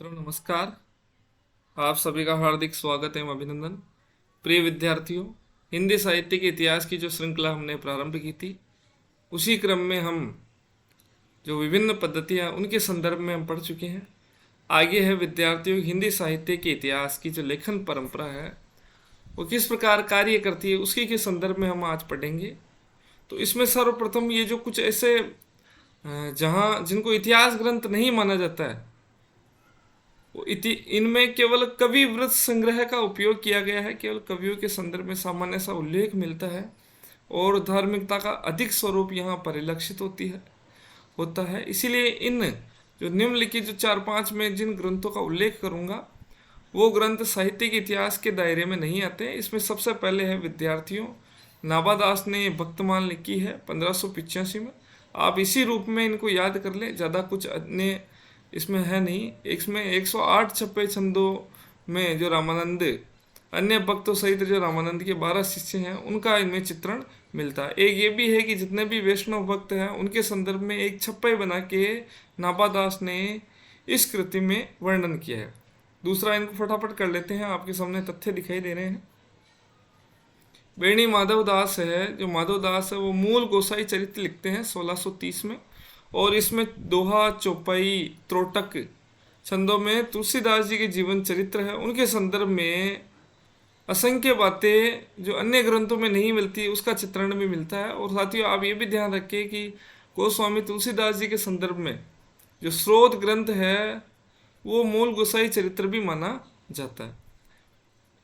नमस्कार। आप सभी का हार्दिक स्वागत एवं अभिनंदन। प्रिय विद्यार्थियों, हिंदी साहित्य के इतिहास की जो श्रृंखला हमने प्रारंभ की थी, उसी क्रम में हम जो विभिन्न पद्धतियाँ उनके संदर्भ में हम पढ़ चुके हैं। आगे है विद्यार्थियों, हिंदी साहित्य के इतिहास की जो लेखन परंपरा है वो किस प्रकार कार्य करती है, उसके के संदर्भ में हम आज पढ़ेंगे। तो इसमें सर्वप्रथम ये जो कुछ ऐसे जहाँ जिनको इतिहास ग्रंथ नहीं माना जाता है, इनमें केवल कवि वृत्त संग्रह का उपयोग किया गया है। केवल कवियों के संदर्भ में सामान्य सा उल्लेख मिलता है और धार्मिकता का अधिक स्वरूप यहाँ परिलक्षित होता है। इसीलिए इन जो निम्नलिखित जो 4-5 में जिन ग्रंथों का उल्लेख करूँगा, वो ग्रंथ साहित्य के इतिहास के दायरे में नहीं आते। इसमें सबसे पहले है विद्यार्थियों, नाभादास ने भक्तमाल लिखी है 1585 में। आप इसी रूप में इनको याद कर लें, ज़्यादा कुछ अन्य इसमें है नहीं। इसमें 108 छप्पे छंदों में जो रामानंद अन्य भक्तों सहित जो रामानंद के 12 शिष्य हैं, उनका इनमें चित्रण मिलता है। एक ये भी है कि जितने भी वैष्णव भक्त हैं उनके संदर्भ में एक छप्पे बना के नाभादास ने इस कृति में वर्णन किया है। दूसरा, इनको फटाफट कर लेते हैं, आपके सामने तथ्य दिखाई दे रहे हैं। बेणी माधवदास है, जो माधवदास है वो मूल गोसाई चरित्र लिखते हैं 1630 में, और इसमें दोहा, चौपाई, त्रोटक छंदों में तुलसीदास जी के जीवन चरित्र है, उनके संदर्भ में असंख्य बातें जो अन्य ग्रंथों में नहीं मिलती उसका चित्रण भी मिलता है। और साथियों, आप ये भी ध्यान रखें कि गोस्वामी तुलसीदास जी के संदर्भ में जो स्रोत ग्रंथ है वो मूल गोसाई चरित्र भी माना जाता है।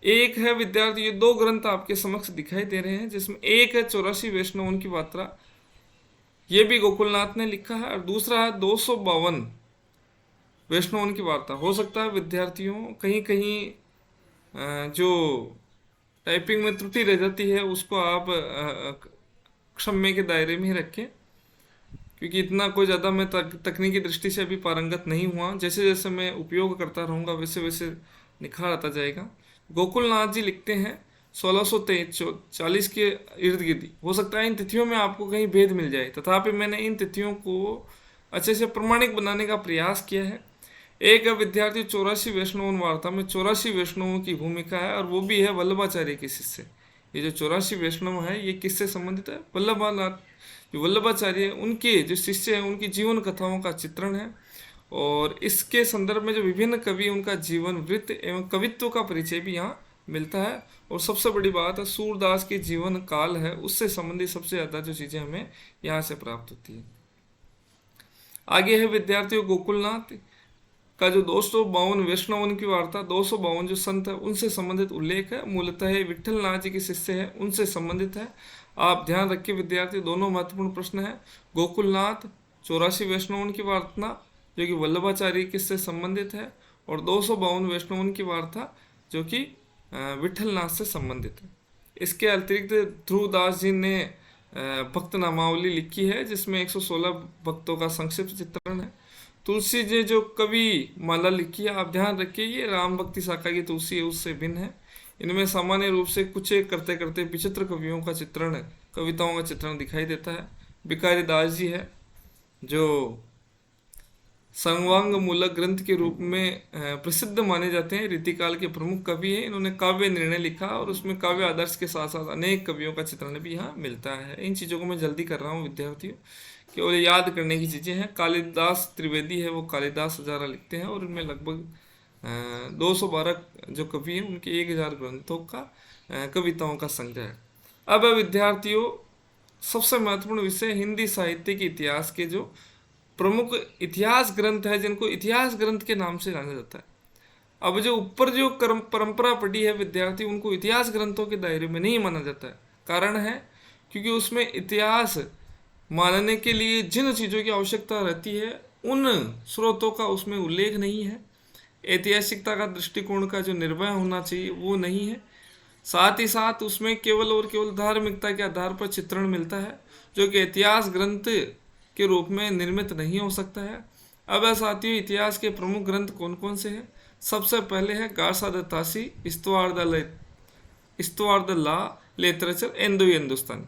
एक है विद्यार्थी, ये 2 ग्रंथ आपके समक्ष दिखाई दे रहे हैं, जिसमें एक है 84 वैष्णवों की वार्ता, ये भी गोकुलनाथ ने लिखा है, और दूसरा है 252 वैष्णवों की वार्ता। हो सकता है विद्यार्थियों कहीं कहीं जो टाइपिंग में त्रुटि रह जाती है उसको आप क्षम्य के दायरे में ही रखें, क्योंकि इतना कोई ज़्यादा मैं तकनीकी दृष्टि से अभी पारंगत नहीं हुआ। जैसे जैसे मैं उपयोग करता रहूँगा वैसे वैसे निखार आता जाएगा। गोकुलनाथ जी लिखते हैं 1640 के इर्द गिर्द। हो सकता है इन तिथियों में आपको कहीं भेद मिल जाए, तथापि मैंने इन तिथियों को अच्छे से प्रमाणिक बनाने का प्रयास किया है। एक विद्यार्थी 84 वैष्णव वार्ता में 84 वैष्णवों की भूमिका है, और वो भी है वल्लभाचार्य के शिष्य। ये जो 84 वैष्णव है ये किससे संबंधित है? वल्लभानाथ, जो वल्लभाचार्य उनके जो शिष्य हैं उनकी जीवन कथाओं का चित्रण है, और इसके संदर्भ में जो विभिन्न कवि उनका जीवन वृत्त एवं कवित्व का परिचय भी यहाँ मिलता है। और सबसे बड़ी बात है, सूरदास के जीवन काल है, उससे संबंधित सबसे ज़्यादा जो चीज़ें हमें यहाँ से प्राप्त होती है। आगे है विद्यार्थियों, गोकुलनाथ का जो 252 वैष्णव की वार्ता, 252 जो संत है उनसे संबंधित उल्लेख है। मूलतः विठल नाथ जी के शिष्य है, उनसे संबंधित है। आप ध्यान रखिए विद्यार्थी, दोनों महत्वपूर्ण प्रश्न है। गोकुलनाथ 84 वैष्णव की वार्ता जो कि वल्लभाचार्य किससे संबंधित है, और 252 वैष्णव की वार्ता जो कि विठल नाथ से संबंधित है। इसके अतिरिक्त ध्रुवदास जी ने भक्त नामावली लिखी है, जिसमें 116 भक्तों का संक्षिप्त चित्रण है। तुलसी जी जो कवि माला लिखी है, आप ध्यान रखिए ये राम भक्ति शाखा की तुलसी है, उससे भिन्न है। इनमें सामान्य रूप से कुछ एक करते करते विचित्र कवियों का चित्रण, कविताओं का चित्रण दिखाई देता है। भिखारी दास जी है जो सर्वांग मूलक ग्रंथ के रूप में प्रसिद्ध माने जाते हैं, रीतिकाल के प्रमुख कवि हैं। इन्होंने काव्य निर्णय लिखा, और उसमें काव्य आदर्श के साथ साथ अनेक कवियों का चित्रण भी यहाँ मिलता है। इन चीज़ों को मैं जल्दी कर रहा हूँ विद्यार्थियों, केवल याद करने की चीज़ें हैं। कालिदास त्रिवेदी है, वो कालिदास हजारा लिखते हैं, और इनमें लगभग 212 जो कवि हैं उनके 1000 ग्रंथों का कविताओं का संग्रह है। अब विद्यार्थियों, सबसे महत्वपूर्ण विषय हिंदी साहित्य के इतिहास के जो प्रमुख इतिहास ग्रंथ है, जिनको इतिहास ग्रंथ के नाम से जाना जाता है। अब जो ऊपर जो परंपरा पड़ी है विद्यार्थी, उनको इतिहास ग्रंथों के दायरे में नहीं माना जाता है। कारण है क्योंकि उसमें इतिहास मानने के लिए जिन चीज़ों की आवश्यकता रहती है उन स्रोतों का उसमें उल्लेख नहीं है। ऐतिहासिकता का दृष्टिकोण का जो निर्भय होना चाहिए वो नहीं है। साथ ही साथ उसमें केवल और केवल धार्मिकता के आधार पर चित्रण मिलता है, जो कि इतिहास ग्रंथ के रूप में निर्मित नहीं हो सकता है। अब साथियों, इतिहास के प्रमुख ग्रंथ कौन कौन से हैं? सबसे पहले है Garcin de Tassy, Histoire de la literature Indo Hindustani.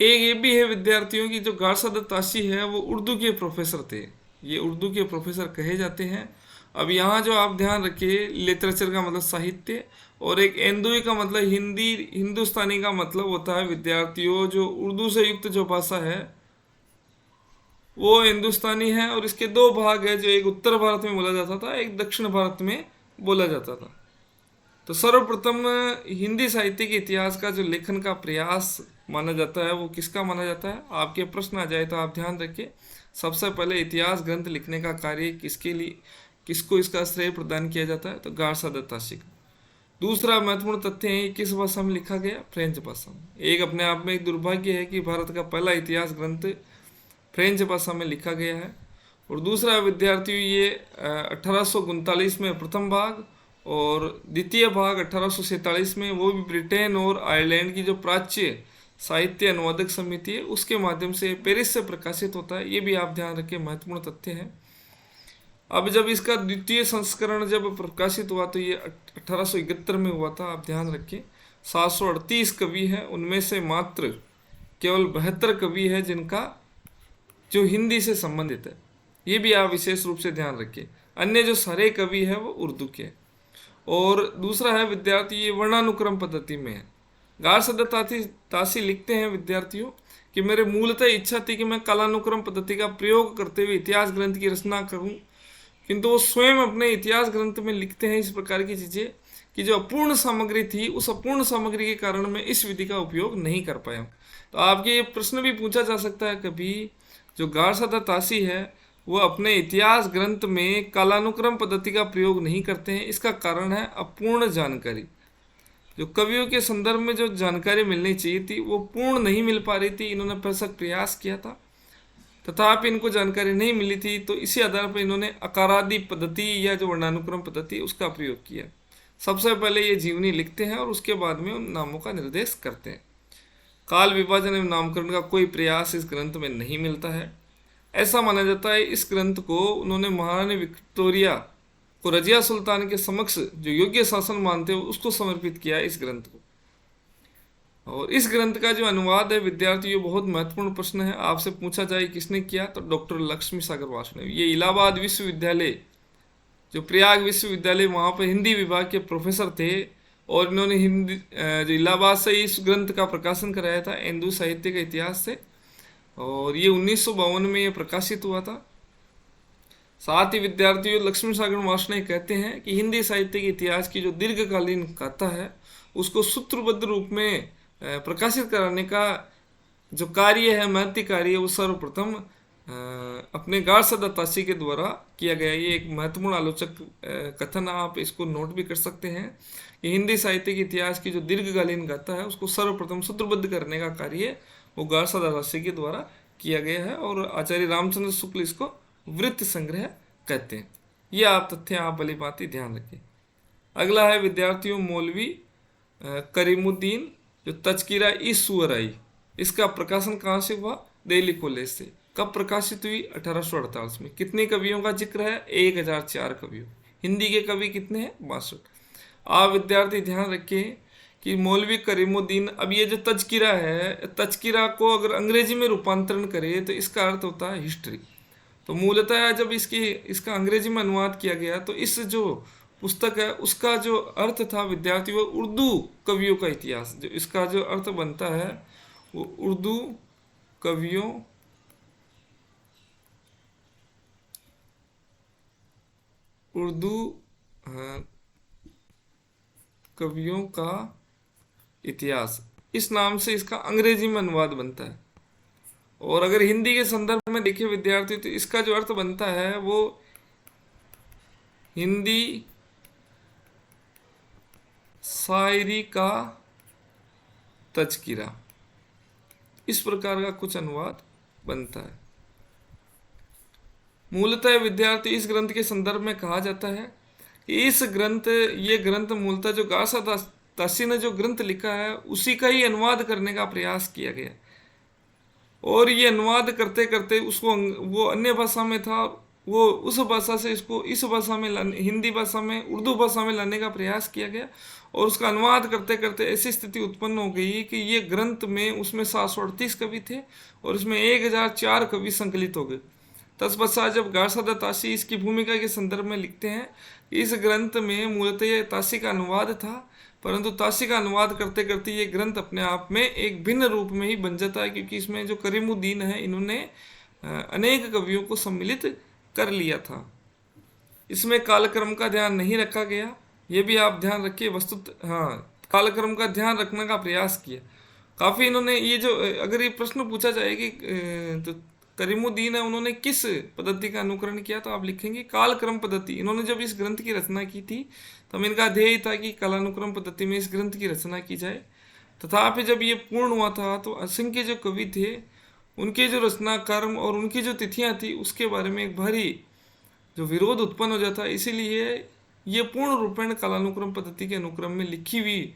एक ये भी है विद्यार्थियों की, जो गासा द तासी है वो उर्दू के प्रोफेसर थे, ये उर्दू के प्रोफेसर कहे जाते हैं। अब यहाँ जो आप ध्यान रखिए, लिटरेचर का मतलब साहित्य, और एक एंदुई का मतलब हिंदी, हिंदुस्तानी का मतलब होता है विद्यार्थियों जो उर्दू से युक्त जो भाषा है वो हिंदुस्तानी है। और इसके दो भाग है, जो एक उत्तर भारत में बोला जाता था, एक दक्षिण भारत में बोला जाता था। तो सर्वप्रथम हिंदी साहित्य के इतिहास का जो लेखन का प्रयास माना जाता है वो किसका माना जाता है? आपके प्रश्न आ जाए तो आप ध्यान रखिए, सबसे पहले इतिहास ग्रंथ लिखने का कार्य किसके लिए, किसको इसका श्रेय प्रदान किया जाता है? तो गारसा दत्तासी को। दूसरा महत्वपूर्ण तथ्य है किस भाषा में लिखा गया? फ्रेंच भाषा में। एक अपने आप में एक दुर्भाग्य है कि भारत का पहला इतिहास ग्रंथ फ्रेंच भाषा में लिखा गया है। और दूसरा विद्यार्थियों, ये 1839 में प्रथम भाग और द्वितीय भाग 1847 में, वो भी ब्रिटेन और आयरलैंड की जो प्राच्य साहित्य अनुवादक समिति है उसके माध्यम से पेरिस से प्रकाशित होता है। ये भी आप ध्यान रखें, महत्वपूर्ण तथ्य है। अब जब इसका द्वितीय संस्करण जब प्रकाशित हुआ तो ये 1871 में हुआ था। आप ध्यान रखें, 738 कवि हैं, उनमें से मात्र केवल 72 कवि है जिनका जो हिंदी से संबंधित है। ये भी आप विशेष रूप से ध्यान रखिए, अन्य जो सारे कवि हैं वो उर्दू के। और दूसरा है विद्यार्थी, ये वर्णानुक्रम पद्धति में है। गारसा दत्तासी लिखते हैं विद्यार्थियों कि मेरे मूलतः इच्छा थी कि मैं कालानुक्रम पद्धति का प्रयोग करते हुए इतिहास ग्रंथ की रचना करूं, किंतु वो स्वयं अपने इतिहास ग्रंथ में लिखते हैं इस प्रकार की चीज़ें कि जो अपूर्ण सामग्री थी, उस अपूर्ण सामग्री के कारण मैं इस विधि का उपयोग नहीं कर पाया। तो आपके ये प्रश्न भी पूछा जा सकता है कभी, जो गारसा दत्तासी है वो अपने इतिहास ग्रंथ में कालानुक्रम पद्धति का प्रयोग नहीं करते हैं, इसका कारण है अपूर्ण जानकारी। जो कवियों के संदर्भ में जो जानकारी मिलनी चाहिए थी वो पूर्ण नहीं मिल पा रही थी। इन्होंने भरसक प्रयास किया था तथापि इनको जानकारी नहीं मिली थी, तो इसी आधार पर इन्होंने अकारादि पद्धति या जो वर्णानुक्रम पद्धति उसका प्रयोग किया। सबसे पहले ये जीवनी लिखते हैं और उसके बाद में उन नामों का निर्देश करते हैं। काल विभाजन एवं नामकरण का कोई प्रयास इस ग्रंथ में नहीं मिलता है। ऐसा माना जाता है इस ग्रंथ को उन्होंने महारानी विक्टोरिया को रजिया सुल्तान के समक्ष जो योग्य शासन मानते हो उसको समर्पित किया है इस ग्रंथ को। और इस ग्रंथ का जो अनुवाद है विद्यार्थियों, बहुत महत्वपूर्ण प्रश्न है, आपसे पूछा जाए किसने किया, तो डॉक्टर लक्ष्मी सागर वासुदेव। ये इलाहाबाद विश्वविद्यालय, जो प्रयाग विश्वविद्यालय, वहाँ पर हिंदी विभाग के प्रोफेसर थे और इन्होंने हिंदी जो इलाहाबाद से इस ग्रंथ का प्रकाशन कराया था हिंदू साहित्य के इतिहास से, और ये 1952 में ये प्रकाशित हुआ था। साथ ही विद्यार्थियों, लक्ष्मी सागर वासुदेव कहते हैं कि हिंदी साहित्य के इतिहास की जो दीर्घकालीन कथा है उसको सूत्रबद्ध रूप में प्रकाशित कराने का जो कार्य है, महती कार्य, वो सर्वप्रथम अपने गारसा दत्तासी के द्वारा किया गया। ये एक महत्वपूर्ण आलोचक कथन, आप इसको नोट भी कर सकते हैं कि हिंदी साहित्य के इतिहास की जो दीर्घकालीन गाथा है उसको सर्वप्रथम सूत्रबद्ध करने का कार्य वो गारसा दत्तासी के द्वारा किया गया है, और आचार्य रामचंद्र शुक्ल इसको वृत्त संग्रह कहते हैं। ये आप तथ्य आप भली भांति ध्यान रखें। अगला है विद्यार्थियों, मौलवी करीमुद्दीन जो तज़किरा ई सुअराई, इसका प्रकाशन कहाँ से हुआ? दिल्ली कॉलेज से। कब प्रकाशित हुई? 1848 में। कितने कवियों का जिक्र है? 1004 कवियों। हिंदी के कवि कितने हैं? 62। आप विद्यार्थी ध्यान रखें कि मौलवी करीमुद्दीन, अब ये जो तज़किरा है, तज़किरा को अगर अंग्रेजी में रूपांतरण करें तो इसका अर्थ होता है हिस्ट्री। तो मूलतः जब इसका अंग्रेजी में अनुवाद किया गया तो इस जो पुस्तक है उसका जो अर्थ था विद्यार्थियों, उर्दू कवियों का इतिहास, जो इसका जो अर्थ बनता है वो उर्दू कवियों का इतिहास, इस नाम से इसका अंग्रेजी में अनुवाद बनता है। और अगर हिंदी के संदर्भ में देखिए विद्यार्थी तो इसका जो अर्थ बनता है वो हिंदी शायरी का तज़किरा, इस प्रकार का कुछ अनुवाद बनता है। मूलतः विद्यार्थी इस ग्रंथ के संदर्भ में कहा जाता है कि ये ग्रंथ मूलतः जो गारसा दत्तासी ने जो ग्रंथ लिखा है उसी का ही अनुवाद करने का प्रयास किया गया, और ये अनुवाद करते करते उसको वो अन्य भाषा में था, वो उस भाषा से इसको इस भाषा में हिंदी भाषा में, उर्दू भाषा में लाने का प्रयास किया गया, और उसका अनुवाद करते करते ऐसी स्थिति उत्पन्न हो गई कि ये ग्रंथ में उसमें 738 कवि थे और इसमें 1004 कवि संकलित हो गए। तत्पश्चात जब गार्सद ताशी इसकी भूमिका के संदर्भ में लिखते हैं, इस ग्रंथ में मूलतः यह ताशी का अनुवाद था, परंतु ताशी का अनुवाद करते करते ये ग्रंथ अपने आप में एक भिन्न रूप में ही बन जाता है, क्योंकि इसमें जो करीमुद्दीन है इन्होंने अनेक कवियों को सम्मिलित कर लिया था। इसमें कालक्रम का ध्यान नहीं रखा गया, ये भी आप ध्यान रखिए। वस्तुत हाँ, कालक्रम का ध्यान रखने का प्रयास किया काफ़ी इन्होंने। ये जो अगर ये प्रश्न पूछा जाए कि तो करीमुद्दीन है उन्होंने किस पद्धति का अनुकरण किया, तो आप लिखेंगे कालक्रम पद्धति। इन्होंने जब इस ग्रंथ की रचना की थी तब इनका ध्येय था कि कालानुक्रम पद्धति में इस ग्रंथ की रचना की जाए। तथापि जब ये पूर्ण हुआ था तो असंख्य जो कवि थे उनके जो रचना कर्म और उनकी जो तिथियां थी उसके बारे में एक भारी जो विरोध उत्पन्न हो जाता है। इसीलिए ये पूर्ण रूपेण कालानुक्रम पद्धति के अनुक्रम में लिखी हुई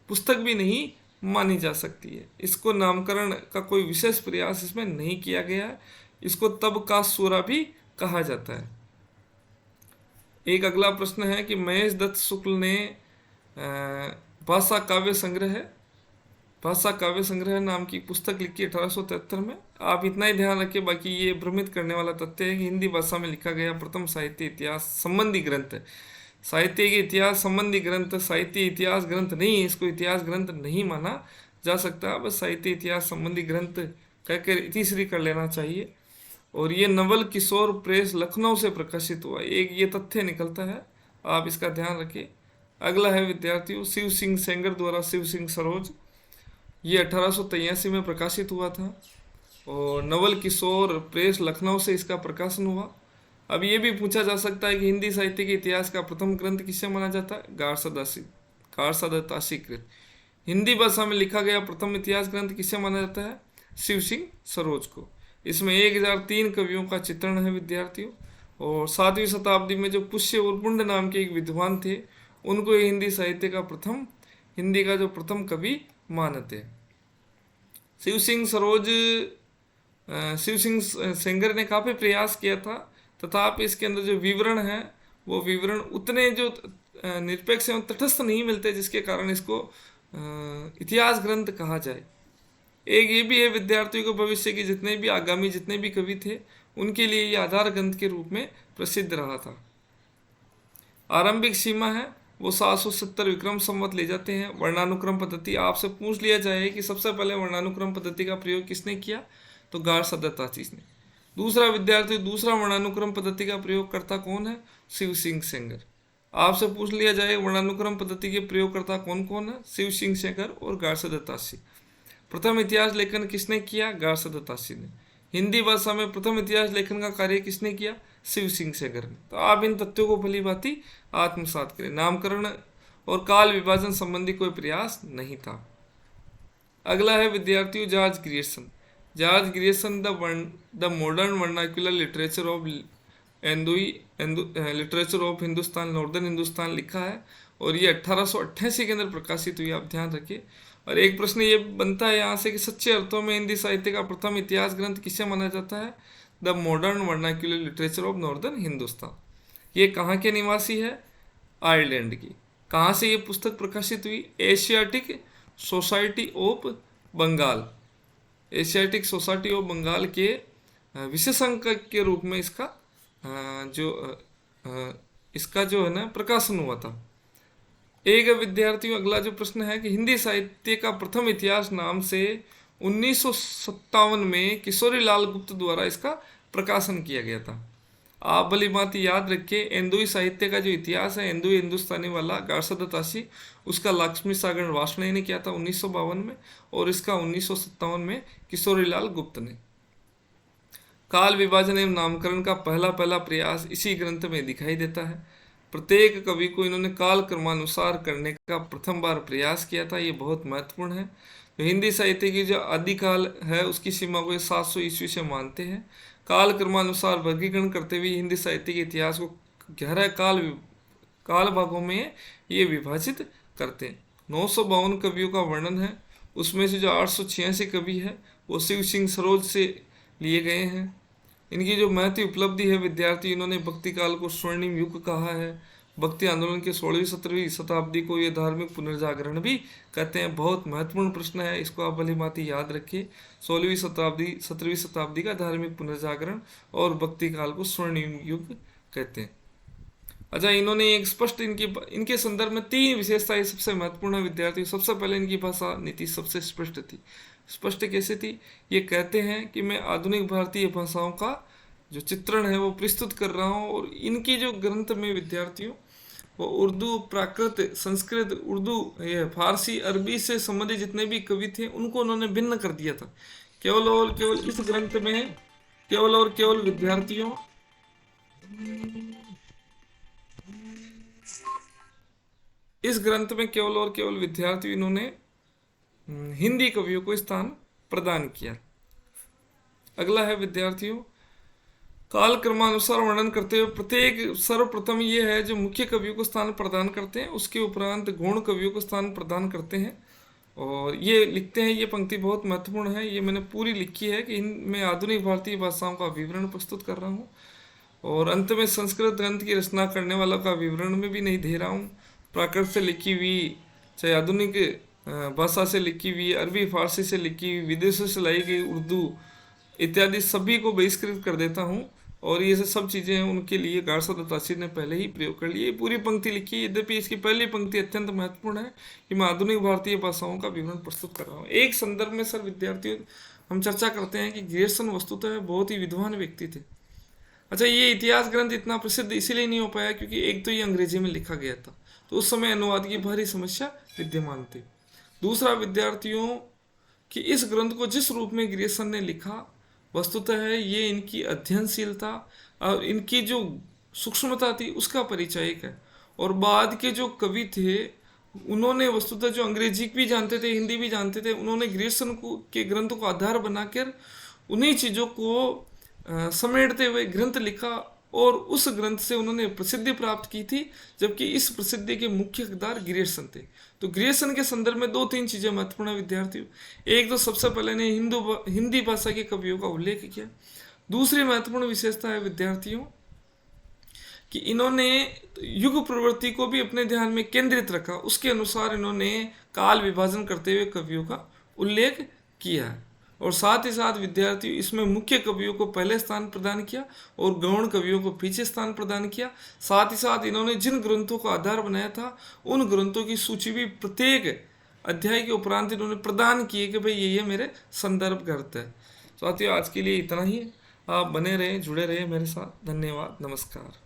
पुस्तक भी नहीं मानी जा सकती है। इसको नामकरण का कोई विशेष प्रयास इसमें नहीं किया गया है। इसको तब का सूरा भी कहा जाता है। एक अगला प्रश्न है कि महेश दत्त शुक्ल ने भाषा काव्य संग्रह नाम की पुस्तक लिखी 1873 में। आप इतना ही ध्यान रखिए, बाकी ये भ्रमित करने वाला तथ्य है कि हिंदी भाषा में लिखा गया प्रथम साहित्य इतिहास संबंधी ग्रंथ, साहित्य के इतिहास संबंधी ग्रंथ साहित्य इतिहास ग्रंथ नहीं है, इसको इतिहास ग्रंथ नहीं माना जा सकता। बस साहित्य इतिहास संबंधी ग्रंथ कहकर तीसरी कर लेना चाहिए। और ये नवल किशोर प्रेस लखनऊ से प्रकाशित हुआ, एक ये तथ्य निकलता है, आप इसका ध्यान रखिए। अगला है विद्यार्थियों शिव सिंह सेंगर द्वारा शिव सिंह सरोज, ये 1883 में प्रकाशित हुआ था और नवल किशोर प्रेस लखनऊ से इसका प्रकाशन हुआ। अब ये भी पूछा जा सकता है कि हिंदी साहित्य के इतिहास का प्रथम ग्रंथ किसे माना जाता है? गार्सद ताशी कृत। हिंदी भाषा में लिखा गया प्रथम इतिहास ग्रंथ किसे माना जाता है? शिव सिंह सरोज को। इसमें 1003 कवियों का चित्रण है विद्यार्थियों। और 7वीं शताब्दी में जो पुष्य और पुंड नाम के एक विद्वान थे उनको हिंदी साहित्य का हिंदी का जो प्रथम कवि मानते हैं। शिव सिंह सेंगर ने काफ़ी प्रयास किया था, तथापि इसके अंदर जो विवरण है वो विवरण उतने जो निरपेक्ष एवं तटस्थ नहीं मिलते, जिसके कारण इसको इतिहास ग्रंथ कहा जाए। एक ये भी है विद्यार्थियों को भविष्य के जितने भी कवि थे उनके लिए ये आधार ग्रंथ के रूप में प्रसिद्ध रहा था। आरंभिक सीमा है वो 770 विक्रम संवत ले जाते हैं। वर्णानुक्रम पद्धति, आपसे पूछ लिया जाए कि सबसे पहले वर्णानुक्रम पद्धति का प्रयोग किसने किया, तो गार्सद ताशी ने। दूसरा विद्यार्थी, दूसरा वर्णानुक्रम पद्धति का प्रयोगकर्ता कौन है? शिव सिंह सेंगर। आपसे पूछ लिया जाए वर्णानुक्रम पद्धति के प्रयोगकर्ता कौन कौन है? शिव सिंह सेंगर और गार्सद ताशी। प्रथम इतिहास लेखन किसने किया? गार्सद ताशी ने। हिंदी भाषा में प्रथम इतिहास लेखन का कार्य किसने किया? शिव सिंह सेंगर ने। तो आप इन तथ्यों को भली भांति आत्मसात करें। नामकरण और काल विभाजन संबंधी कोई प्रयास नहीं था। अगला है विद्यार्थियों George Grierson. George Grierson the modern vernacular literature of Hindustan, northern Hindustan लिखा है और ये 1888 के अंदर प्रकाशित हुई, आप ध्यान रखिए। और एक प्रश्न ये बनता है यहाँ से कि सच्चे अर्थों में हिंदी साहित्य का प्रथम इतिहास ग्रंथ किसे माना जाता है? The modern vernacular literature of northern Hindustan. ये कहाँ के निवासी है? आयरलैंड की। कहाँ से ये पुस्तक प्रकाशित हुई? Asiatic Society of Bengal. Asiatic Society of Bengal के विशेषांक के रूप में इसका जो है ना प्रकाशन हुआ था। एक विद्यार्थियों अगला जो प्रश्न है कि हिंदी साहित्य का प्रथम इतिहास नाम से 1957 में किशोरीलाल गुप्त द्वारा इसका प्रकाशन किया गया था। आप भली भांति याद रखिए, हिंदुई साहित्य का जो इतिहास है हिंदुई हिंदुस्तानी वाला गार्सद ताशी, उसका लक्ष्मी सागर वार्ष्णेय ने किया था 1952 में और इसका 1957 में किशोरीलाल गुप्त ने। काल विभाजन एवं नामकरण का पहला प्रयास इसी ग्रंथ में दिखाई देता है। प्रत्येक कवि को इन्होंने काल क्रमानुसार करने का प्रथम बार प्रयास किया था, ये बहुत महत्वपूर्ण है। तो हिंदी साहित्य की जो आदिकाल है उसकी सीमा को 700 ईस्वी से मानते हैं। काल क्रमानुसार वर्गीकरण करते हुए हिंदी साहित्य के इतिहास को गहरा काल भागों में ये विभाजित करते हैं। 952 कवियों का वर्णन है, उसमें से जो 886 कवि है वो शिव सिंह सरोज से लिए गए हैं। इनकी जो महती उपलब्धि है विद्यार्थी, इन्होंने भक्ति काल को स्वर्णिम युग कहा है, भक्ति आंदोलन के 16वीं-17वीं शताब्दी को ये धार्मिक पुनर्जागरण भी कहते हैं। बहुत महत्वपूर्ण प्रश्न है, इसको आप भली भांति याद रखिए। 16वीं शताब्दी 17वीं शताब्दी का धार्मिक पुनर्जागरण और भक्ति काल को स्वर्णिम युग कहते हैं। अच्छा, इन्होंने एक स्पष्ट इनके संदर्भ में 3 विशेषताएं सबसे महत्वपूर्ण है विद्यार्थियों। सबसे पहले इनकी भाषा नीति सबसे स्पष्ट थी। स्पष्ट कैसे थी? ये कहते हैं कि मैं आधुनिक भारतीय भाषाओं का जो चित्रण है वो प्रस्तुत कर रहा हूँ, और इनकी जो ग्रंथ में विद्यार्थियों वो उर्दू, प्राकृत, संस्कृत, उर्दू, ये फारसी, अरबी से संबंधित जितने भी कवि थे उनको उन्होंने भिन्न कर दिया था। केवल और केवल इस ग्रंथ में केवल और केवल विद्यार्थियों इस ग्रंथ में केवल और केवल विद्यार्थियों इन्होंने हिंदी कवियों को स्थान प्रदान किया। अगला है विद्यार्थियों, काल क्रमानुसार वर्णन करते हुए प्रत्येक सर्वप्रथम ये है जो मुख्य कवियों को स्थान प्रदान करते हैं, उसके उपरांत गौण कवियों को स्थान प्रदान करते हैं। और ये लिखते हैं, ये पंक्ति बहुत महत्वपूर्ण है, ये मैंने पूरी लिखी है कि मैं आधुनिक भारतीय भाषाओं का विवरण प्रस्तुत कर रहा हूँ, और अंत में संस्कृत ग्रंथ की रचना करने वालों का विवरण में भी नहीं दे रहा हूँ। प्राकृत से लिखी हुई, चाहे आधुनिक भाषा से लिखी हुई, अरबी फारसी से लिखी हुई, विदेशों से लाई गई उर्दू इत्यादि सभी को बहिष्कृत कर देता हूँ। और ये सब चीज़ें हैं उनके लिए गारसा दत्तात्रेय ने पहले ही प्रयोग कर लिए। पूरी पंक्ति लिखी, यद्यपि इसकी पहली पंक्ति अत्यंत महत्वपूर्ण है कि मैं आधुनिक भारतीय भाषाओं का विवरण प्रस्तुत कर रहा हूँ। एक संदर्भ में सर विद्यार्थियों हम चर्चा करते हैं कि ग्रियर्सन वस्तुतः बहुत ही विद्वान व्यक्ति थे। अच्छा, ये इतिहास ग्रंथ इतना प्रसिद्ध इसीलिए नहीं हो पाया क्योंकि एक तो ये अंग्रेजी में लिखा गया था, तो उस समय अनुवाद की भारी समस्या विद्यमान थी। दूसरा विद्यार्थियों कि इस ग्रंथ को जिस रूप में ग्रियर्सन ने लिखा, वस्तुतः है ये इनकी अध्ययनशीलता और इनकी जो सूक्ष्मता थी उसका परिचायक है। और बाद के जो कवि थे उन्होंने वस्तुतः जो अंग्रेजी भी जानते थे, हिंदी भी जानते थे, उन्होंने ग्रियर्सन को के ग्रंथ को आधार बनाकर उन्हीं चीज़ों को समेटते हुए ग्रंथ लिखा, और उस ग्रंथ से उन्होंने प्रसिद्धि प्राप्त की थी, जबकि इस प्रसिद्धि के मुख्य हकदार ग्रियर्सन थे। तो ग्रियर्सन के संदर्भ में 2-3 चीज़ें महत्वपूर्ण है विद्यार्थियों। एक तो सबसे पहले ने हिंदी भाषा के कवियों का उल्लेख किया। दूसरी महत्वपूर्ण विशेषता है विद्यार्थियों कि इन्होंने युग प्रवृत्ति को भी अपने ध्यान में केंद्रित रखा, उसके अनुसार इन्होंने काल विभाजन करते हुए कवियों का उल्लेख किया है। और साथ ही साथ विद्यार्थियों इसमें मुख्य कवियों को पहले स्थान प्रदान किया और गौण कवियों को पीछे स्थान प्रदान किया। साथ ही साथ इन्होंने जिन ग्रंथों को आधार बनाया था उन ग्रंथों की सूची भी प्रत्येक अध्याय के उपरांत इन्होंने प्रदान किए कि भाई ये मेरे संदर्भ ग्रंथ है। साथियों, आज के लिए इतना ही। आप बने रहें, जुड़े रहें मेरे साथ। धन्यवाद, नमस्कार।